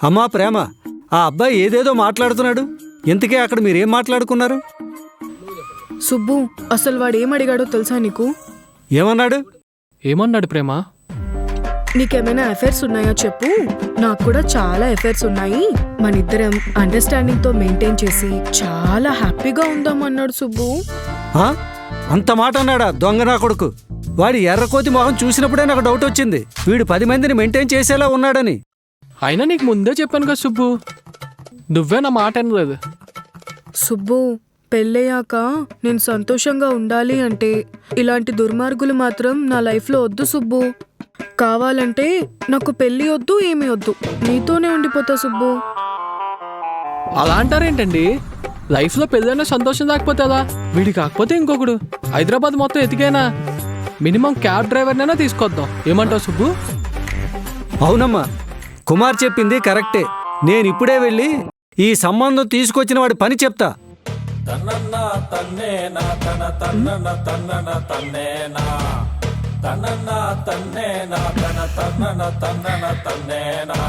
అమ్మా ప్రేమ, ఆ అబ్బాయి ఏదేదో మాట్లాడుతున్నాడు. ఇంతకే అక్కడ మీరేం మాట్లాడుకున్నారు? సుబ్బు, అసలు వాడు ఏమడిగాడో తెలుసా నీకు? ఏమన్నాడు? ఏమన్నాడు ప్రేమ? నీకేమైనా అఫైర్స్ ఉన్నాయా చెప్పు, నాకు కూడా చాలా అఫైర్స్ ఉన్నాయి, మన ఇద్దరం అండర్స్టాండింగ్ తో మెయింటైన్ చేసి చాలా హ్యాపీగా ఉందాం అన్నాడు సుబ్బు. ఆ? అంత మాట అన్నాడా దొంగ నా కొడుకు? వాడి ఎర్రకోతి మొహం చూసినప్పుడే నాకు డౌట్ వచ్చింది, వీడు 10 మందిని మెయింటైన్ చేసేలా ఉన్నాడని. అయినా నీకు ముందే చెప్పాను కదా సుబ్బు, నువ్వే నా మాట అనలేదు. సుబ్బు, పెళ్ళయ్యాక నేను సంతోషంగా ఉండాలి అంటే ఇలాంటి దుర్మార్గులు మాత్రం నా లైఫ్లో వద్దు సుబ్బు. కావాలంటే నాకు పెళ్ళి వద్దు, ఏమీ వద్దు, నీతోనే ఉండిపోతా సుబ్బు. అలా అంటారేంటండి? లైఫ్లో పెళ్ళైనా సంతోషం దాకపోతుందా? వీడి కాకపోతే ఇంకొకడు హైదరాబాద్ మొత్తం ఎతికైనా మినిమం క్యాబ్ డ్రైవర్నైనా తీసుకొద్దాం, ఏమంటావు సుబ్బు? అవునమ్మా, కుమార్ చెప్పింది కరెక్టే. నేనిప్పుడే వెళ్ళి ఈ సంబంధం తీసుకొచ్చిన వాడి పని చెప్తా. తన్నన్న తన్నేనా తన తన్నన తన్నన తన్నేనా తన్నన్న తన్నేనా తన తన్నన తన్నన తన్నేనా